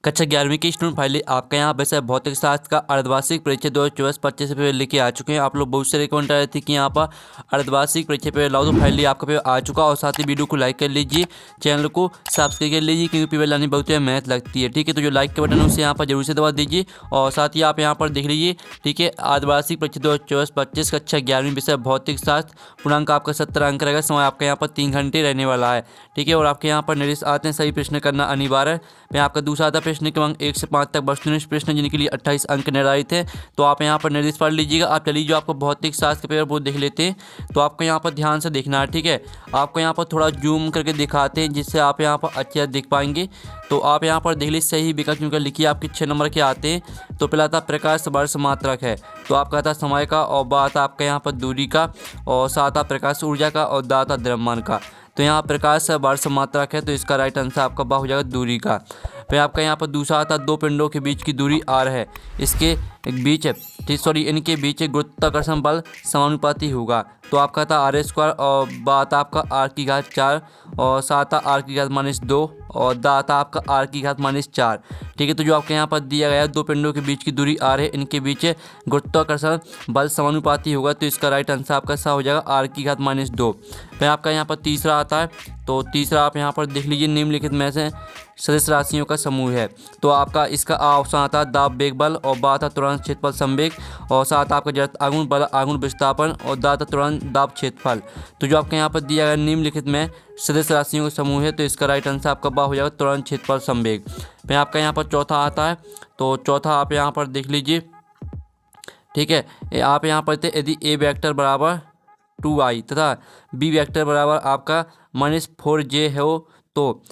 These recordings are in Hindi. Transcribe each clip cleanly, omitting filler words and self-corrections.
कक्षा 11वीं की स्टूडेंट फाइलें आपका यहाँ वैसे भौतिक शास्त्र का अर्धवार्षिक परीक्षा 2024-25 पेपर लेके आ चुके हैं। आप लोग बहुत सारे कमेंट आ रहे थे कि यहाँ पर अर्धवार्षिक परीक्षा पेपर लाओ, तो फाइनली आपका पेपर आ चुका। और साथ ही वीडियो को लाइक कर लीजिए, चैनल को सब्सक्राइब कर लीजिए, क्योंकि पेपर लाने बहुत मेहनत लगती है। ठीक है, तो जो लाइक का बटन है उसे यहाँ पर जरूर से दबा दीजिए। और साथ ही आप यहाँ पर देख लीजिए, ठीक है, अर्धवार्षिक परीक्षा 2024-25 कक्षा 11वीं विषय भौतिक शास्त्र, पूर्णांक आपका 70 अंक रहेगा। समय आपका यहाँ पर 3 घंटे रहने वाला है। ठीक है, और आपके यहाँ पर निर्देश आते हैं, सही प्रश्न करना अनिवार्य है। मैं आपका दूसरा आता प्रश्न क्रमांक 1 से 5 तक वस्तुनिष्ठ प्रश्न जिनके लिए 28 अंक निर्धारित है। तो आप यहाँ पर निर्देश पढ़ लीजिएगा। आप चलिए जो आपको भौतिक शास्त्र का पेपर वो देख लेते हैं। तो आपको यहाँ पर ध्यान से देखना है। ठीक है, आपको यहाँ पर थोड़ा जूम करके दिखाते हैं जिससे आप यहाँ पर अच्छे से देख पाएंगे। तो आप यहाँ पर देख लीजिए, सही विकल्प चुनकर लिखिए। आपके 6 नंबर के आते हैं। तो पहला आता प्रकाश वर्ष मात्रक है, तो आपका आता समय का, और बात आपका यहाँ पर दूरी का, और साथ आता प्रकाश ऊर्जा का, और दाता द्रव्यमान का। तो यहाँ प्रकाश वर्ष मात्रक है, तो इसका राइट आंसर आपका बा हो जाएगा दूरी का। फिर आपका यहाँ पर दूसरा आता दो पिंडों के बीच की दूरी r है, इसके बीच इनके बीच गुरुत्वाकर्षण बल समानुपाती होगा। तो आपका था r² और बात आपका r⁴ और साथ r⁻2 और दाता आपका r⁻4। ठीक है, तो जो आपके यहाँ पर दिया गया है दो पिंडों के बीच की दूरी r है, इनके बीच गुरुत्वाकर्षण बल समानुपाती होगा। तो इसका राइट आंसर आपका सा हो जाएगा r⁻2। फिर आपका यहाँ पर तीसरा आता है। तो तीसरा आप यहाँ पर देख लीजिए, निम्नलिखित में से सदिश राशियों का समूह है। तो आपका इसका ऑप्शन आता है दाब वेग बल, और बात तुरंत क्षेत्रफल संवेग, और साथ आपका जड़त्व आघूर्ण बल आघूर्ण विस्थापन, और दाता तुरंत दाब क्षेत्रफल। तो जो आपके यहाँ पर दिया गया निम्नलिखित में सदिश राशियों का समूह है, तो इसका राइट आंसर आपका बा हो जाएगा तुरंत क्षेत्रफल संवेग। फिर आपका यहाँ पर चौथा आता है। तो चौथा आप यहाँ पर देख लीजिए। ठीक है, आप यहाँ पर यदि ए वेक्टर बराबर 2i तथा बी वेक्टर बराबर आपका -4j हो, तो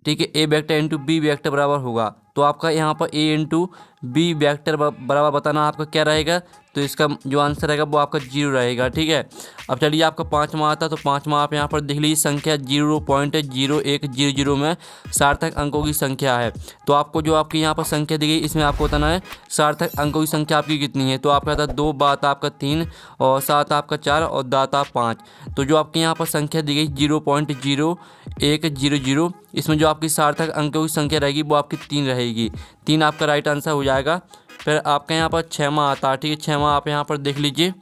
ठीक है, ए वेक्टर इंटू बी वेक्टर बराबर होगा। तो आपका यहाँ पर ए इंटू बी वेक्टर बराबर बताना आपका क्या रहेगा। तो इसका जो आंसर रहेगा वो आपका 0 रहेगा। ठीक है, अब चलिए आपका पाँचवा आता है। तो पाँचवा आप यहाँ पर देख लीजिए, संख्या 0.0100 में सार्थक अंकों की संख्या है। तो आपको जो आपकी यहाँ पर संख्या दी गई, इसमें आपको बताना है सार्थक अंकों की संख्या आपकी कितनी है। तो आपका था 2, बात आपका 3, और सात आपका 4, और दाता 5। तो जो आपके यहाँ पर संख्या दी गई 0.0100, इसमें जो आपकी सार्थक अंकों की संख्या रहेगी वो आपकी 3 रहेगी। 3 आपका राइट आंसर हो जाएगा। फिर आपका यहाँ पर 6वां आता है। ठीक है, 6वां आप यहाँ पर देख लीजिए,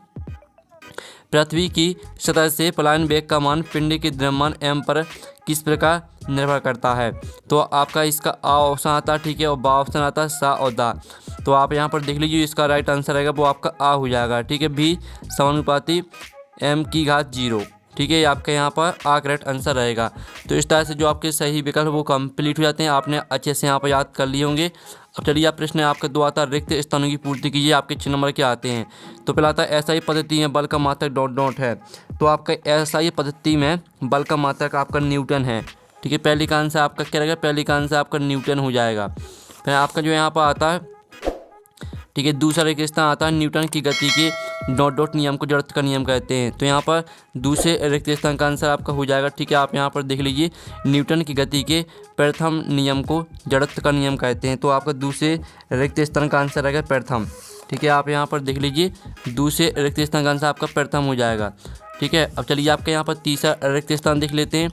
पृथ्वी की सतह से पलायन वेग का मान पिंड के द्रव्यमान m पर किस प्रकार निर्भर करता है। तो आपका इसका आ ऑप्शन आता है। ठीक है, और बा ऑप्शन आता है सा और दा। तो आप यहाँ पर देख लीजिए, इसका राइट आंसर रहेगा वो आपका आ हो जाएगा। ठीक है, भी समानुपाती m⁻0। ठीक है, ये आपके यहाँ पर आ करेक्ट आंसर रहेगा। तो इस तरह से जो आपके सही विकल्प वो कंप्लीट हो जाते हैं। आपने अच्छे से यहाँ पर याद कर लिए होंगे। अब चलिए आप प्रश्न आपका दो आता है, रिक्त स्थानों की पूर्ति कीजिए। आपके 6 नंबर के आते हैं। तो पहला आता है ऐसा पद्धति में बल का मात्रक डॉट है। तो आपका ऐसा पद्धति में बल का मात्रक आपका न्यूटन है। ठीक है, पहली का आंसर आपका क्या रहेगा, पहली का आंसर आपका न्यूटन हो जाएगा। फिर आपका जो यहाँ पर आता है, ठीक है, दूसरा रिक्त स्थान आता है न्यूटन की गति के डॉट नियम को जड़त्व का नियम कहते हैं। तो यहाँ पर दूसरे रिक्त स्थान का आंसर आपका हो जाएगा। ठीक है, आप यहाँ पर देख लीजिए, न्यूटन की गति के प्रथम नियम को जड़त्व का नियम कहते हैं। तो आपका दूसरे रिक्त स्थान का आंसर रहेगा प्रथम। ठीक है, आप यहाँ पर देख लीजिए, दूसरे रिक्त स्थान का आंसर आपका प्रथम हो जाएगा। ठीक है, अब चलिए आपके यहाँ पर तीसरा रिक्त स्थान देख लेते हैं।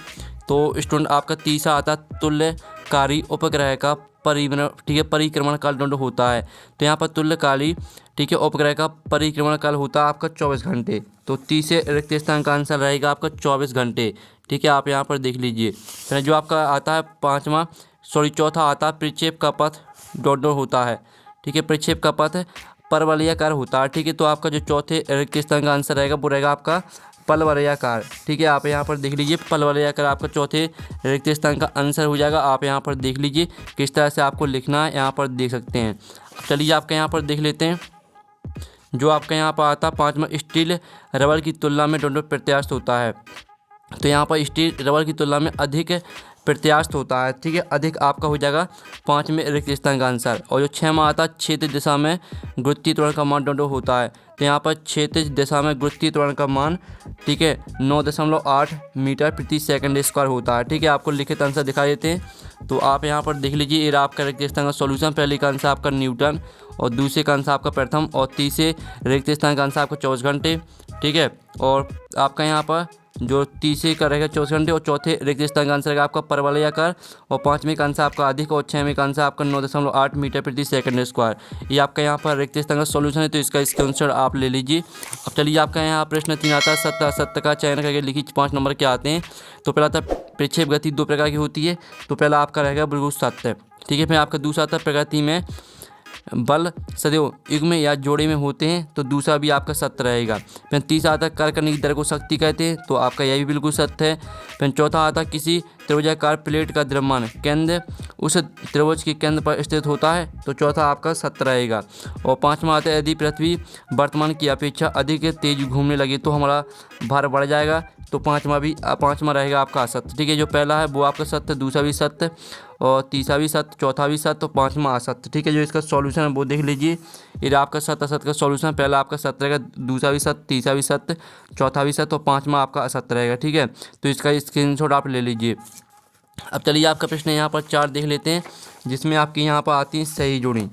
तो स्टूडेंट आपका तीसरा आता तुल्यकारी उपग्रह का परिक्रमण काल दंड होता है। तो यहाँ पर तुल्यकारी, ठीक है, उपग्रह का परिक्रमण काल होता है आपका 24 घंटे। तो तीसरे रिक्त स्थान का आंसर रहेगा आपका 24 घंटे। ठीक है, आप यहाँ पर देख लीजिए। फिर जो आपका आता है चौथा आता है प्रक्षेप का पथ डॉट होता है। ठीक है, प्रक्षेप का पथ परवलयाकार होता है। ठीक है, तो आपका जो चौथे रिक्त स्थान का आंसर रहेगा वो रहेगा आपका पलवलयाकार। ठीक है, आप यहाँ पर देख लीजिए, पलवलयाकार आपका चौथे रिक्त स्थान का आंसर हो जाएगा। आप यहाँ पर देख लीजिए किस तरह से आपको लिखना है, यहाँ पर देख सकते हैं। चलिए आपके यहाँ पर देख लेते हैं। जो आपका यहाँ पर आता है 5वां, स्टील रबर की तुलना में डॉट प्रत्यास्थ होता है। तो यहाँ पर स्टील रबर की तुलना में अधिक प्रत्यास्थ होता है। ठीक है, अधिक आपका हो जाएगा 5वें रिक्त स्थान का आंसर। और जो 6वां आता है क्षैतिज दिशा में गुरुत्वीय त्वरण का मान डॉट होता है। तो यहाँ पर क्षैतिज दिशा में गुरुत्वीय त्वरण का मान, ठीक है, 9.8 मीटर प्रति सेकंड स्क्वायर होता है। ठीक है, आपको लिखित आंसर दिखा देते हैं। तो आप यहाँ पर देख लीजिए, ये आपका रिक्त स्थान का सॉल्यूशन। पहले का आंसर आपका न्यूटन, और दूसरे का आंसर आपका प्रथम, और तीसरे रिक्त स्थान का आंसर आपका 24 घंटे। ठीक है, और आपका यहाँ पर जो तीसरे का रहेगा 24 घंटे, और चौथे रिक्त स्थान का आंसर रहेगा आपका परवलयाकार, और पाँचवें का आंसर आपका अधिक, और छठवें का आंसर आपका 9.8 मीटर प्रति सेकंड स्क्वायर। ये आपका यहाँ पर रिक्त स्थान का सॉल्यूशन है, तो इसका स्क्रीनशॉट आप ले लीजिए। अब चलिए आपका यहाँ प्रश्न 3 आता है, सत्य असत्य का चयन करके लिखिए। 5 नंबर के आते हैं। तो पहला आता है प्रक्षेप गति 2 प्रकार की होती है, तो पहला आपका रहेगा बिल्कुल सत्य, ठीक है। फिर आपका दूसरा आता है प्रकृति में बल सदैव युग्म या जोड़े में होते हैं, तो दूसरा भी आपका सत्य रहेगा। फिर तीसरा आता है कार्य करने की दर को शक्ति कहते हैं, तो आपका यह भी बिल्कुल सत्य है। फिर चौथा आता है किसी त्रिभुजाकार प्लेट का द्रव्यमान केंद्र उस त्रिभुज के केंद्र पर स्थित होता है, तो चौथा आपका सत्य रहेगा। और पाँचवा आता है यदि पृथ्वी वर्तमान की अपेक्षा अधिक तेज घूमने लगे तो हमारा भार बढ़ जाएगा, तो पाँचवा रहेगा आपका असत्य, ठीक है। जो पहला है वो आपका सत्य, दूसरा भी सत्य, और तीसरा भी सत्य, चौथा भी सत्य, तो पाँचवा असत्य, ठीक है। जो इसका सॉल्यूशन है वो देख लीजिए। ये आपका सत्य असत्य का सॉल्यूशन, पहला आपका सत्य रहेगा, दूसरा भी सत्य, तीसरा भी सत्य, चौथा भी सत्य, और पाँचवा आपका असत्य रहेगा, ठीक है। तो इसका स्क्रीनशॉट आप ले लीजिए। अब चलिए आपका प्रश्न यहाँ पर 4 देख लेते हैं, जिसमें आपकी यहाँ पर आती है सही जोड़ी,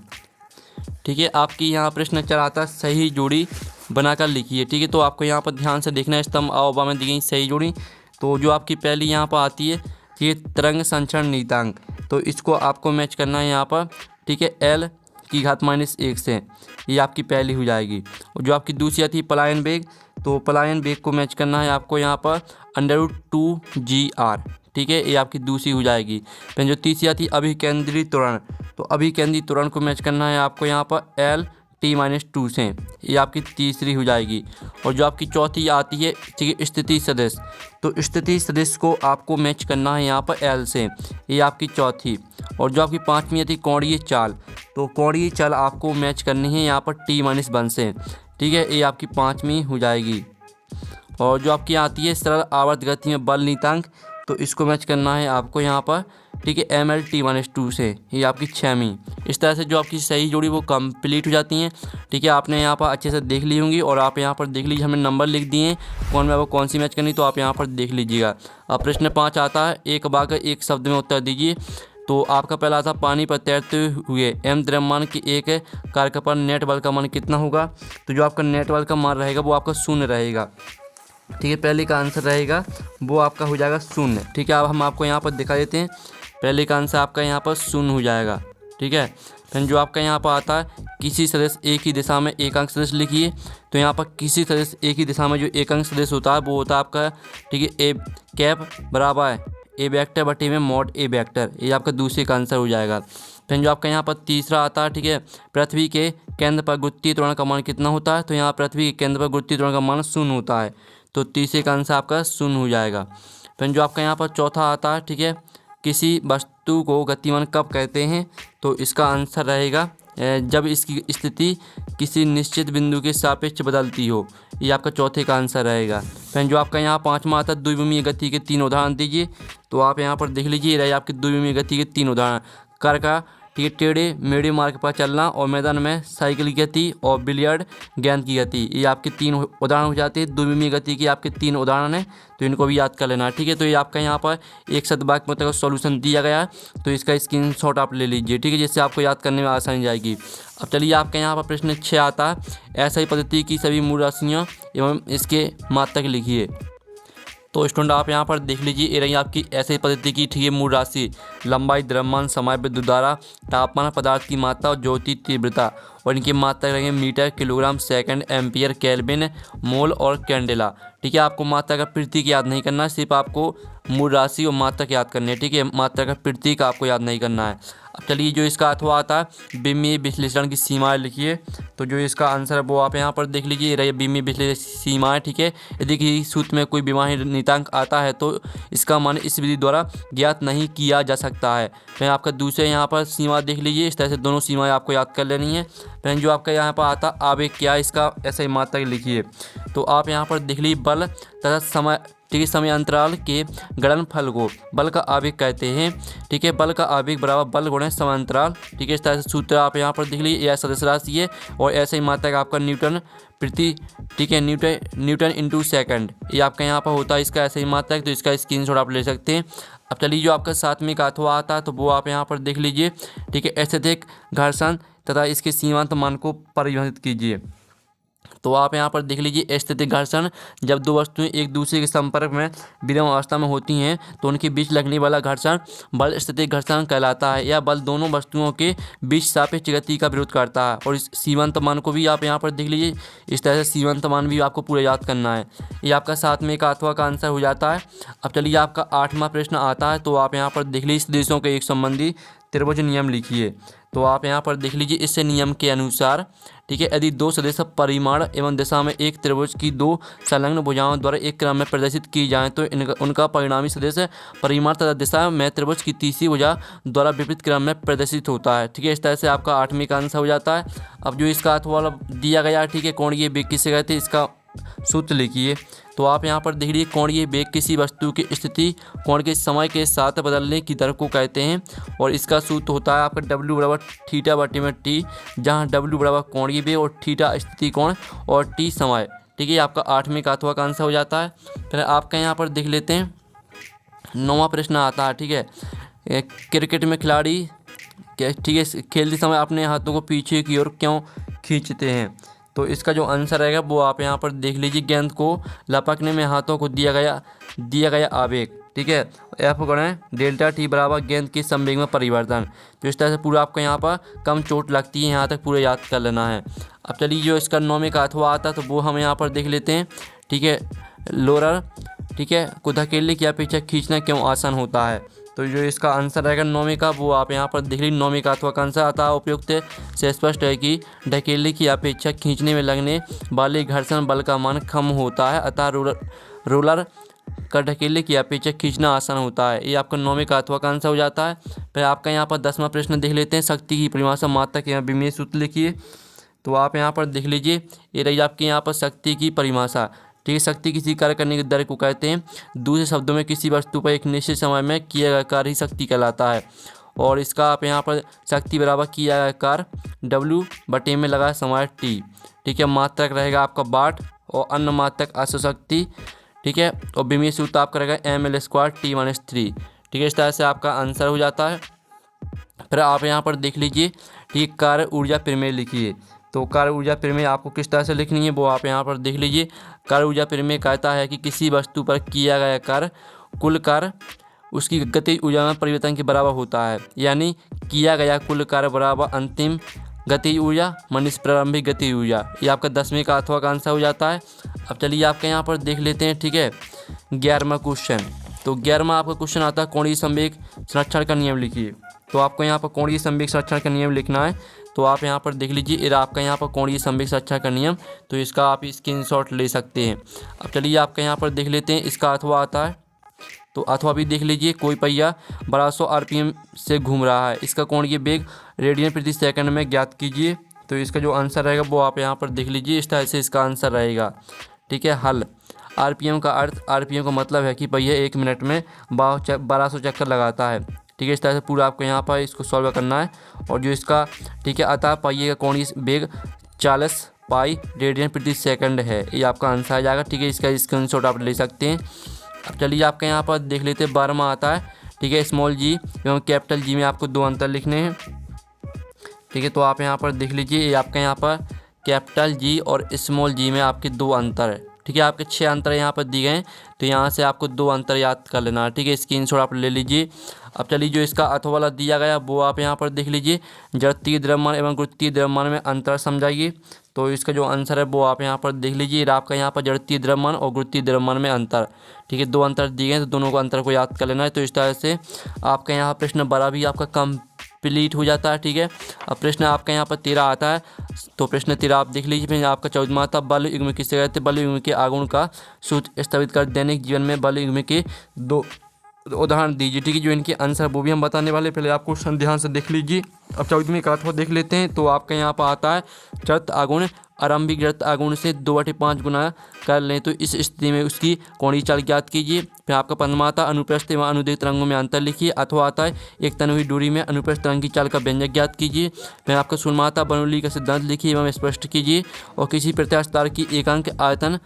ठीक है। आपकी यहाँ प्रश्न 4 आता है सही जोड़ी बनाकर लिखिए, ठीक है। तो आपको यहाँ पर ध्यान से देखना है, स्तंभ अवयव में दी गई सही जोड़ी। तो जो आपकी पहली यहाँ पर आती है ये तरंग संचरण नीतांक, तो इसको आपको मैच करना है यहाँ पर, ठीक है, L की घात -1 से, ये आपकी पहली हो जाएगी। और जो आपकी दूसरी आती है पलायन वेग, तो पलायन वेग को मैच करना है आपको यहाँ पर √2GR, ठीक है, ये आपकी दूसरी हो जाएगी। फिर जो तीसरी आती है अभिकेंद्री त्वरण, तो अभिकेंद्री त्वरण को मैच करना है आपको यहाँ पर LT-2 से, ये आपकी तीसरी हो जाएगी। और जो आपकी चौथी आती है ठीक है स्थिति सदिश, तो स्थिति सदिश को आपको मैच करना है यहाँ पर L से, ये आपकी चौथी। और जो आपकी पाँचवीं आती है कोणीय चाल, तो कोणीय चाल आपको मैच करनी है यहाँ पर T-1 से, ठीक है, ये आपकी पाँचवीं हो जाएगी। और जो आपकी आती है सरल आवर्त गति में बल नीतांक, तो इसको मैच करना है आपको यहाँ पर, ठीक है, ML/T-2 से, ये आपकी 6वीं। इस तरह से जो आपकी सही जोड़ी वो कंप्लीट हो जाती हैं, ठीक है। आपने यहाँ पर अच्छे से देख ली होंगी, और आप यहाँ पर देख लीजिए हमने नंबर लिख दिए हैं कौन में वो कौन सी मैच करनी, तो आप यहाँ पर देख लीजिएगा। अब प्रश्न 5 आता है एक वाक्य एक शब्द में उत्तर दीजिए। तो आपका पहला था पानी पर तैरते हुए m द्रव्यमान की एक कारक पर नेट बल का मान कितना होगा, तो जो आपका नेट बल का मान रहेगा वो आपका 0 रहेगा, ठीक है। पहले का आंसर रहेगा वो आपका हो जाएगा 0, ठीक है। अब हम आपको यहाँ पर दिखा देते हैं, पहले का आंसर आपका यहाँ पर 0 हो जाएगा, ठीक है। फिर जो आपका यहाँ पर आता है किसी सदिश एक ही दिशा में एक अंक सदिश लिखिए, तो यहाँ पर किसी सदिश एक ही दिशा में जो एक अंक सदिश होता है वो होता है आपका, ठीक है, A कैप बराबर है A वेक्टर बटे में mod A वेक्टर, ये आपका दूसरे का आंसर हो जाएगा। फिर जो आपका यहाँ पर तीसरा आता है, ठीक है, पृथ्वी के केंद्र पर गुरुत्वीय त्वरण का मान कितना होता है, तो यहाँ पृथ्वी के केंद्र पर गुरुत्वीय त्वरण का मान 0 होता है, तो तीसरे का आंसर आपका 0 हो जाएगा। फिर जो आपका यहाँ पर चौथा आता है, ठीक है, किसी वस्तु को गतिमान कब कहते हैं, तो इसका आंसर रहेगा जब इसकी स्थिति किसी निश्चित बिंदु के सापेक्ष बदलती हो, ये आपका चौथे का आंसर रहेगा। फिर जो आपका यहाँ पाँचवा आता है द्विविमीय गति के 3 उदाहरण दीजिए, तो आप यहाँ पर देख लीजिए रहे आपकी द्विविमीय गति के 3 उदाहरण, कर का, ठीक है, टेढ़े मेढ़े मार्ग पर चलना, और मैदान में साइकिल की गति, और बिलियर्ड गेंद की गति, ये आपके 3 उदाहरण हो जाते हैं। द्विविमीय गति के आपके 3 उदाहरण हैं, तो इनको भी याद कर लेना, ठीक है। तो ये आपका यहाँ पर एक शब्द वाक्य में तक सॉल्यूशन दिया गया है, तो इसका स्क्रीनशॉट आप ले लीजिए, ठीक है, जिससे आपको याद करने में आसानी जाएगी। अब चलिए आपका यहाँ पर प्रश्न 6 आता है ऐसा ही पद्धति की सभी मूल राशियाँ एवं इसके मात्रक लिखिए। तो स्टूडेंट आप यहाँ पर देख लीजिए, ये रही आपकी ऐसे पद्धति की, ठीक है, मूल राशि लंबाई, द्रव्यमान, समय, विद्युत धारा, तापमान, पदार्थ की मात्रा और ज्योति तीव्रता, और इनकी मात्रा रहेंगे metre, kilogram, second, ampere, kelvin, mole और कैंडेला, ठीक है। आपको मात्रा का प्रतीक याद नहीं करना है, सिर्फ आपको मूल राशि और मात्रक याद करनी है, ठीक है। मात्रा का प्रतीक आपको याद नहीं करना है। अब चलिए जो इसका अथवा आता है विमीय विश्लेषण की सीमाएं लिखिए, तो जो इसका आंसर है वो आप यहाँ पर देख लीजिए, रही विमीय विश्लेषण सीमाएं, ठीक है। यदि किसी सूत्र में कोई विमाही नियतांक आता है तो इसका मान इस विधि द्वारा ज्ञात नहीं किया जा सकता है। फिर आपका दूसरे यहाँ पर सीमा देख लीजिए, इस तरह से दोनों सीमाएं आपको याद कर लेनी है। फिर जो आपका यहाँ पर आता आवेग क्या, इसका ऐसा ही मात्रक लिखिए, तो आप यहाँ पर देख लीजिए बल तथा समय, ठीक है, समय अंतराल के गणनफल को बल का आवेग कहते हैं, ठीक है। बल का आवेग बराबर बल गुणा समय अंतराल, ठीक है। इस तरह से सूत्र आप यहाँ पर देख लीजिए, यह सदस्य राशि है, और ऐसे ही मात्रक आपका न्यूटन प्रति, ठीक है, न्यूटन इंटू सेकंड, ये आपका यहाँ पर होता है इसका ऐसे ही मात्रक, तो इसका स्क्रीनशॉट आप ले सकते हैं। अब चलिए जो आपका 7वें का अथवा आता है तो वो आप यहाँ पर देख लीजिए, ठीक है, ऐसे घर्षण तथा इसके सीमांत मान को परिभाषित कीजिए। तो आप यहाँ पर देख लीजिए स्थितिक घर्षण, जब दो वस्तुएं एक दूसरे के संपर्क में विराम अवस्था में होती हैं तो उनके बीच लगने वाला घर्षण बल स्थितिक घर्षण कहलाता है। यह बल दोनों वस्तुओं के बीच सापेक्ष गति का विरोध करता है। और इस सीमांत मान को भी आप यहाँ पर देख लीजिए, इस तरह से सीमांत मान भी आपको पूरा याद करना है। ये आपका 7वें का अथवा का आंसर हो जाता है। अब चलिए आपका 8वां प्रश्न आता है। तो आप यहाँ पर देख लीजिए देशों के एक संबंधी त्रिभुज नियम लिखिए। तो आप यहाँ पर देख लीजिए इस नियम के अनुसार, ठीक है, यदि दो सदिश परिमाण एवं दिशा में एक त्रिभुज की दो संलग्न भुजाओं द्वारा एक क्रम में प्रदर्शित की जाए तो उनका परिणामी सदिश परिमाण तथा दिशा में त्रिभुज की तीसरी भुजा द्वारा विपरीत क्रम में प्रदर्शित होता है। ठीक है, इस तरह से आपका 8वें का आंसर हो जाता है। अब जो इसका अथवा दिया गया, ठीक है, कोणीय वेग किसे कहते हैं, इसका सूत्र लिखिए। तो आप यहाँ पर देख लीजिए कोणीय वेग किसी वस्तु की स्थिति कोण के समय के साथ बदलने की दर को कहते हैं। और इसका सूत्र होता है आपका W बराबर थीटा बटे में टी, जहाँ W बराबर कोणीय वेग और थीटा स्थिति कोण और टी समय। ठीक है, आपका 8वें का अथवा का आंसर हो जाता है। फिर आपका यहाँ पर देख लेते हैं 9वां प्रश्न आता है। ठीक है, क्रिकेट में खिलाड़ी, ठीक है, खेलते समय अपने हाथों को पीछे की ओर क्यों खींचते हैं। तो इसका जो आंसर रहेगा वो आप यहाँ पर देख लीजिए, गेंद को लपकने में हाथों को दिया गया आवेग। ठीक है, F गणें डेल्टा टी बराबर गेंद के संवेग में परिवर्तन। तो इस तरह से पूरा आपको यहाँ पर कम चोट लगती है, यहाँ तक पूरा याद कर लेना है। अब चलिए जो इसका 9वें का अथवा आता है तो वो हम यहाँ पर देख लेते हैं। ठीक है, लोरर, ठीक है, को धकेलने की अपेक्षा खींचना क्यों आसान होता है। तो जो इसका आंसर रहेगा 9वें का वो आप यहाँ पर देख लीजिए 9वें का अथवा का आंसर आता है। उपयुक्त से स्पष्ट है कि धकेलने की अपेक्षा खींचने में लगने वाले घर्षण बल का मान कम होता है, अतः रोलर का धकेलने की अपेक्षा खींचना आसान होता है। ये आपका 9वें का अथवा का आंसर हो जाता है। फिर आपका यहाँ पर 10वां प्रश्न देख लेते हैं। शक्ति की परिभाषा मात्रक या विमेय सूत्र लिखिए। तो आप यहाँ पर देख लीजिए, ये रही आपकी यहाँ पर शक्ति की परिभाषा। ठीक है, शक्ति किसी कार्य करने की दर को कहते हैं। दूसरे शब्दों में किसी वस्तु पर एक निश्चित समय में किया गया कार्य ही शक्ति कहलाता है। और इसका आप यहाँ पर शक्ति बराबर किया गया कार्य W बटे में लगा समय T। ठीक है, मात्रक रहेगा आपका वाट और अन्य मात्रक अश्वशक्ति। ठीक है, और विमेय सूत्र आपका रहेगा ml² T-3। ठीक है, इस तरह से आपका आंसर हो जाता है। फिर आप यहाँ पर देख लीजिए, ठीक, कार्य ऊर्जा प्रमेय लिखिए। तो कार्य ऊर्जा प्रमेय आपको किस तरह से लिखनी है वो आप यहाँ पर देख लीजिए। कार्य ऊर्जा प्रमेय कहता है कि किसी वस्तु पर किया गया कार्य कुल कार्य उसकी गतिज ऊर्जा में परिवर्तन के बराबर होता है। यानी किया गया कुल कार्य बराबर अंतिम गतिज ऊर्जा माइनस प्रारंभिक गतिज ऊर्जा। ये आपका 10वें का अथवा का आंसर हो जाता है। अब चलिए आपके यहाँ पर देख लेते हैं। ठीक है, 11वां क्वेश्चन। तो 11वां आपका क्वेश्चन आता है कोणीय संवेग संरक्षण का नियम लिखिए। तो आपको यहाँ पर कोणीय संवेग संरक्षण का नियम लिखना है। तो आप यहाँ पर देख लीजिए, ये आपका यहाँ पर कोणीय संवेग संरक्षण का नियम, तो इसका आप स्क्रीनशॉट ले सकते हैं। अब चलिए आपके यहाँ पर देख लेते हैं, इसका अथवा आता है। तो अथवा भी देख लीजिए, कोई पहिया 1200 RPM से घूम रहा है, इसका कोणीय वेग रेडियन प्रति सेकंड में ज्ञात कीजिए। तो इसका जो आंसर रहेगा वो आप यहाँ पर देख लीजिए, इस तरह से इसका आंसर रहेगा। ठीक है, हल RPM का अर्थ, RPM का मतलब है कि पहिया 1 मिनट में 1200 चक्कर लगाता है। ठीक है, इस तरह से पूरा आपको यहाँ पर इसको सॉल्व करना है। और जो इसका, ठीक है, अतः पहिए का कोणीय वेग 40 पाई रेडियन प्रति सेकंड है। ये आपका आंसर आ जाएगा। ठीक है, इसका स्क्रीनशॉट आप ले सकते हैं। अब चलिए आपके यहाँ पर देख लेते हैं 12वां आता है। ठीक है, स्मॉल जी एवं कैपिटल जी में आपको 2 अंतर लिखने हैं। ठीक है, तो आप यहाँ पर देख लीजिए, ये आपके यहाँ पर कैपिटल जी और स्मॉल जी में आपके 2 अंतर है। ठीक है, आपके 6 अंतर यहाँ पर दिए गए हैं, तो यहाँ से आपको 2 अंतर याद कर लेना है। ठीक है, स्क्रीनशॉट आप ले लीजिए। अब चलिए जो इसका अथवा वाला दिया गया वो आप यहाँ पर देख लीजिए, जड़त्वीय द्रव्यमान एवं गुरुत्वीय द्रव्यमान में अंतर समझाइए। तो इसका जो आंसर है वो आप यहाँ पर देख लीजिए, आपका यहाँ पर जड़त्वीय द्रव्यमान और गुरुत्वीय द्रव्यमान में अंतर। ठीक है, 2 अंतर दिए गए, तो दोनों को अंतर को याद कर लेना है। तो इस तरह से आपका यहाँ प्रश्न 12 भी आपका कंप्लीट हो जाता है। ठीक है, अब प्रश्न आपका यहाँ पर 13 आता है। तो प्रश्न 13 आप देख लीजिए। फिर आपका 14वां आता है, बल युग्म किसे कहते हैं। बल युग्म के आगुण का सूत्र स्थगित कर दैनिक जीवन में बल युग्म के 2 उदाहरण दीजिए। ठीक है, जो इनके आंसर वो भी हम बताने वाले, पहले आपको ध्यान से देख लीजिए। अब 14वें का अथवा देख लेते हैं। तो आपका यहाँ पर आता है, जड़त्व आगुण आरंभिक जड़त्व आगुण से 2/5 गुना कर लें तो इस स्थिति में उसकी कोणीय चाल ज्ञात कीजिए। फिर आपका 15वां आता है, अनुप्रस्थ एवं अनुदैर्घ्य तरंगों में अंतर लिखिए। अथवा आता है, एक तन हुई दूरी में अनुप्रस्थ तरंग की चाल का व्यंजक ज्ञात कीजिए। फिर आपका 16वां आता है, बर्नौली का सिद्धांत लिखिए एवं स्पष्ट कीजिए। और किसी प्रत्यास्थ तार की एकांक आयतन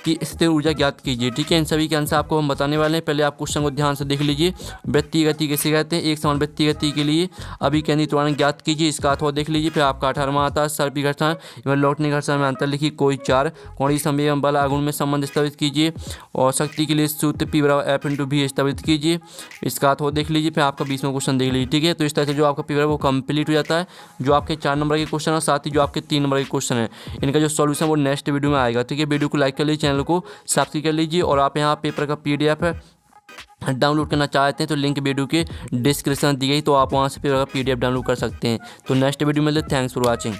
की स्थिर ऊर्जा ज्ञात कीजिए। ठीक है, इन सभी के आंसर आपको हम बताने वाले हैं। पहले आप क्वेश्चन को ध्यान से देख लीजिए। वृत्तीय गति किसे कहते हैं? एक समान वृत्तीय गति के लिए अभिकेंद्री त्वरण ज्ञात कीजिए, इसका अथवा देख लीजिए। फिर आपका 18वां आता है सर्पी घर्षण एवं लौटने घर्षण में अंतर लिखिए। कोई 4 कोणीय संवेग एवं बल आघूर्ण में संबंध स्थापित कीजिए और शक्ति के लिए सूत्र P बराबर F×V स्थापित कीजिए, इसका अथवा देख लीजिए। फिर आपका 20वां क्वेश्चन देख लीजिए। ठीक है, तो इस तरह से जो आपका पेपर है वो कंप्लीट हो जाता है। जो आपके 4 नंबर के क्वेश्चन और साथ ही जो आपके 3 नंबर के क्वेश्चन है, इनका जो सॉल्यूशन वो नेक्स्ट वीडियो में आएगा। ठीक है, वीडियो को लाइक कर लीजिए, चैनल को सब्सक्राइब कर लीजिए और आप यहाँ पेपर का PDF है डाउनलोड करना चाहते हैं तो लिंक वीडियो के डिस्क्रिप्शन दी गई, तो आप वहाँ से पेपर का PDF डाउनलोड कर सकते हैं। तो नेक्स्ट वीडियो में मिलते हैं। Thanks for watching.